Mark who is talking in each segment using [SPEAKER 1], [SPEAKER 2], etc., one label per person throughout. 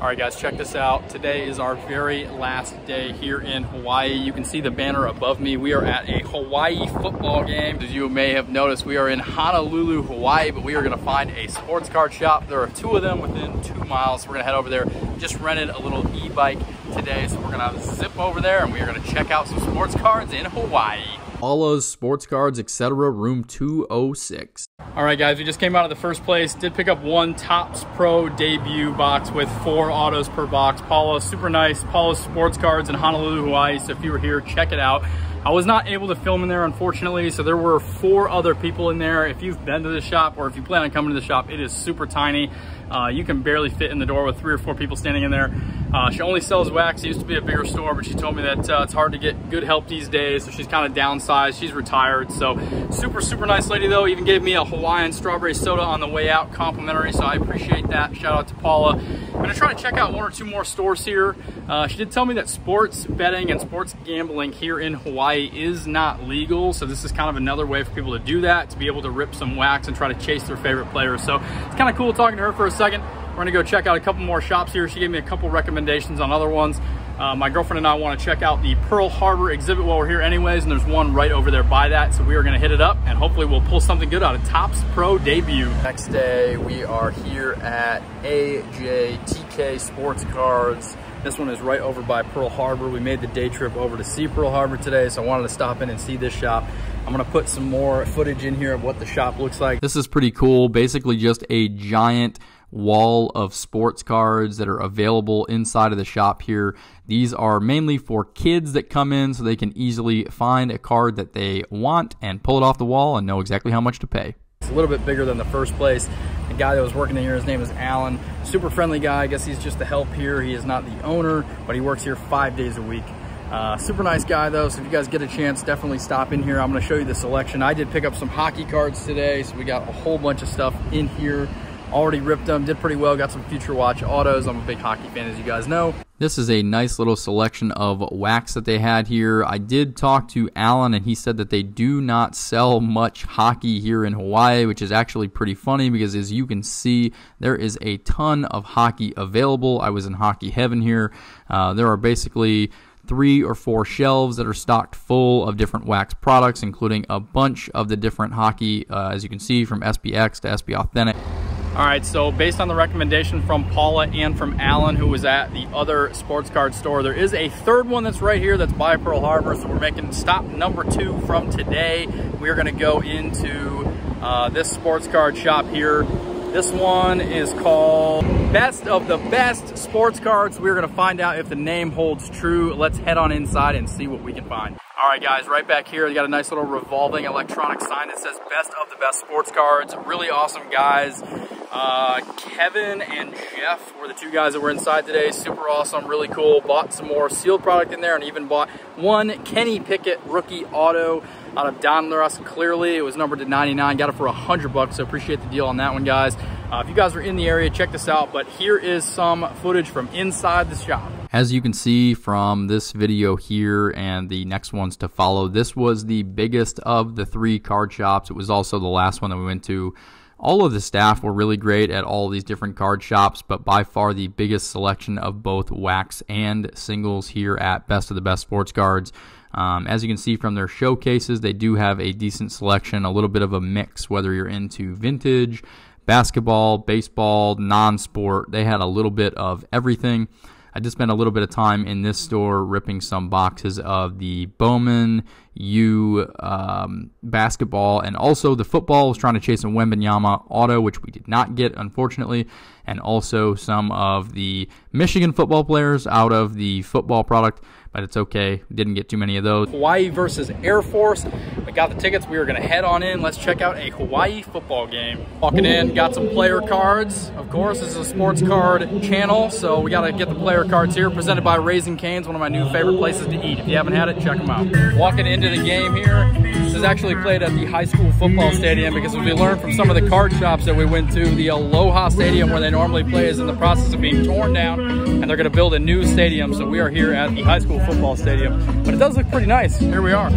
[SPEAKER 1] All right, guys, check this out. Today is our very last day here in Hawaii. You can see the banner above me. We are at a Hawaii football game. As you may have noticed, we are in Honolulu, Hawaii, but we are gonna find a sports card shop. There are two of them within 2 miles. So we're gonna head over there. Just rented a little e-bike today, so we're gonna zip over there and we are gonna check out some sports cards in Hawaii. Paula's Sports Cards, etc., room 206. All right, guys, we just came out of the first place. Did pick up one Topps Pro debut box with 4 autos per box. Paula, super nice. Paula's Sports Cards in Honolulu, Hawaii. So if you were here, check it out. I was not able to film in there, unfortunately, so there were 4 other people in there. If you've been to the shop or if you plan on coming to the shop, it is super tiny. You can barely fit in the door with 3 or 4 people standing in there. She only sells wax. It used to be a bigger store, but she told me that it's hard to get good help these days, so she's kind of downsized. She's retired, so super nice lady though. Even gave me a Hawaiian strawberry soda on the way out, complimentary, so I appreciate that. Shout out to Paula. I'm gonna try to check out 1 or 2 more stores here. She did tell me that sports betting and sports gambling here in Hawaii is not legal, so this is kind of another way for people to do that, to be able to rip some wax and try to chase their favorite players. So it's kind of cool talking to her for a second. We're gonna go check out a couple more shops here. She gave me a couple recommendations on other ones. My girlfriend and I want to check out the Pearl Harbor exhibit while we're here anyways, and there's one right over there by that, so we are gonna hit it up and hopefully we'll pull something good out of Topps Pro debut. Next day, we are here at AJTK Sports Cards. This one is right over by Pearl Harbor. We made the day trip over to see Pearl Harbor today, so I wanted to stop in and see this shop. I'm gonna put some more footage in here of what the shop looks like. This is pretty cool. Basically just a giant wall of sports cards that are available inside of the shop here. These are mainly for kids that come in so they can easily find a card that they want and pull it off the wall and know exactly how much to pay. It's a little bit bigger than the first place. The guy that was working in here, his name is Alan. Super friendly guy. I guess he's just the help here. He is not the owner, but he works here 5 days a week. Super nice guy though, so if you guys get a chance, definitely stop in here. I'm going to show you the selection. I did pick up some hockey cards today, so we got a whole bunch of stuff in here. Already ripped them, did pretty well, got some Future Watch autos. I'm a big hockey fan, as you guys know. This is a nice little selection of wax that they had here. I did talk to Alan, and he said that they do not sell much hockey here in Hawaii, which is actually pretty funny because, as you can see, there is a ton of hockey available. I was in hockey heaven here. There are basically 3 or 4 shelves that are stocked full of different wax products, including a bunch of the different hockey, as you can see, from SPX to SB Authentic. All right, so based on the recommendation from Paula and from Alan, who was at the other sports card store, there is a 3rd one that's right here that's by Pearl Harbor, so we're making stop number 2 from today. We're gonna go into this sports card shop here. This one is called Best of the Best Sports Cards. We're gonna find out if the name holds true. Let's head on inside and see what we can find. All right, guys, right back here, they got a nice little revolving electronic sign that says Best of the Best Sports Cards. Really awesome guys. Kevin and Jeff were the 2 guys that were inside today. Super awesome, really cool. Bought some more sealed product in there and even bought one Kenny Pickett rookie auto out of Donruss. Clearly, it was numbered to 99. Got it for $100, so appreciate the deal on that one, guys. If you guys are in the area, check this out, but here is some footage from inside the shop. As you can see from this video here and the next ones to follow, this was the biggest of the 3 card shops. It was also the last one that we went to. All of the staff were really great at all these different card shops, but by far the biggest selection of both wax and singles here at Best of the Best Sports Cards. As you can see from their showcases, they do have a decent selection, a little bit of a mix, whether you're into vintage, basketball, baseball, non-sport. They had a little bit of everything. I just spent a little bit of time in this store ripping some boxes of the Bowman U basketball, and also the football. I was trying to chase a Wembanyama auto, which we did not get, unfortunately, and also some of the Michigan football players out of the football product, but it's okay. We didn't get too many of those. Hawaii versus Air Force. We got the tickets. We are going to head on in. Let's check out a Hawaii football game. Walking in, got some player cards. Of course, this is a sports card channel, so we got to get the player cards here. Presented by Raising Cane's, one of my new favorite places to eat. If you haven't had it, check them out. Walking into the game here. This is actually played at the high school football stadium because as we learned from some of the card shops that we went to, the Aloha Stadium where they normally play is in the process of being torn down, and they're going to build a new stadium. So we are here at the high school football stadium. But it does look pretty nice. Here we are.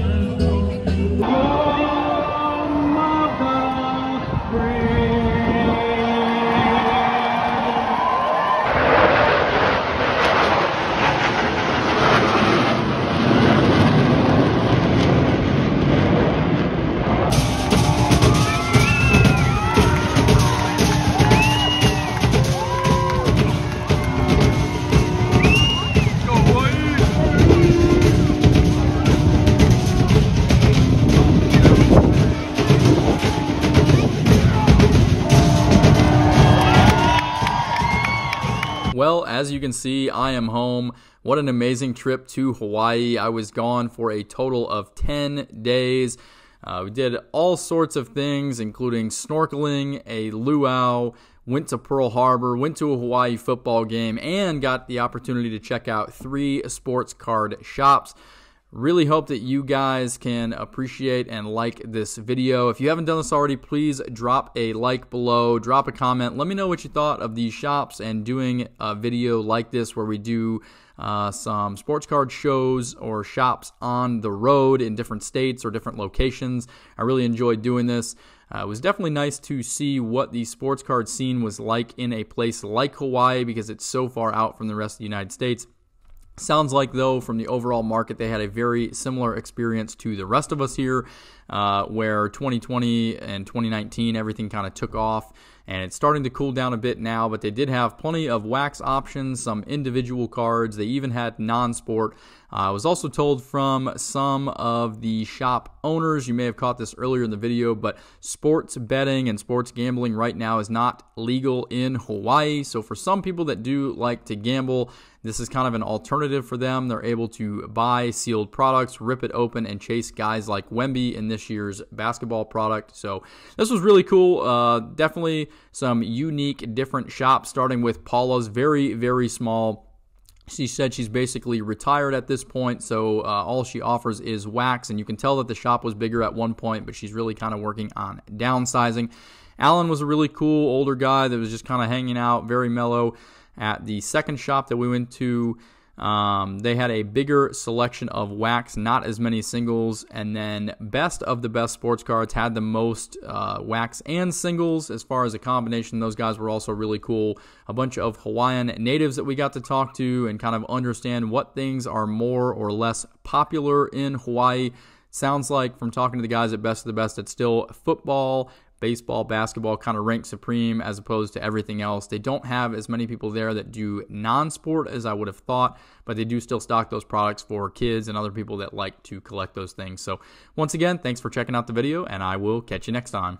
[SPEAKER 1] Well, as you can see, I am home. What an amazing trip to Hawaii. I was gone for a total of 10 days. We did all sorts of things, including snorkeling, a luau, went to Pearl Harbor, went to a Hawaii football game, and got the opportunity to check out 3 sports card shops. Really hope that you guys can appreciate and like this video. If you haven't done this already, please drop a like below, drop a comment. Let me know what you thought of these shops and doing a video like this where we do some sports card shows or shops on the road in different states or different locations. I really enjoyed doing this. It was definitely nice to see what the sports card scene was like in a place like Hawaii because it's so far out from the rest of the United States. Sounds like, though, from the overall market, they had a very similar experience to the rest of us here, where 2020 and 2019, everything kind of took off, and it's starting to cool down a bit now, but they did have plenty of wax options, some individual cards. They even had non-sport. I was also told from some of the shop owners, you may have caught this earlier in the video, but sports betting and sports gambling right now is not legal in Hawaii. So for some people that do like to gamble, this is kind of an alternative for them. They're able to buy sealed products, rip it open, and chase guys like Wemby in this year's basketball product. So this was really cool. Definitely some unique, different shops, starting with Paula's, very, very small. She said she's basically retired at this point, so all she offers is wax, and you can tell that the shop was bigger at one point, but she's really kind of working on downsizing. Alan was a really cool older guy that was just kind of hanging out, very mellow. At the second shop that we went to, they had a bigger selection of wax, not as many singles, and then Best of the Best Sports Cards had the most wax and singles as far as a combination. Those guys were also really cool. A bunch of Hawaiian natives that we got to talk to and kind of understand what things are more or less popular in Hawaii. Sounds like from talking to the guys at Best of the Best, it's still football, baseball, basketball kind of rank supreme as opposed to everything else. They don't have as many people there that do non-sport as I would have thought, but they do still stock those products for kids and other people that like to collect those things. So once again, thanks for checking out the video, and I will catch you next time.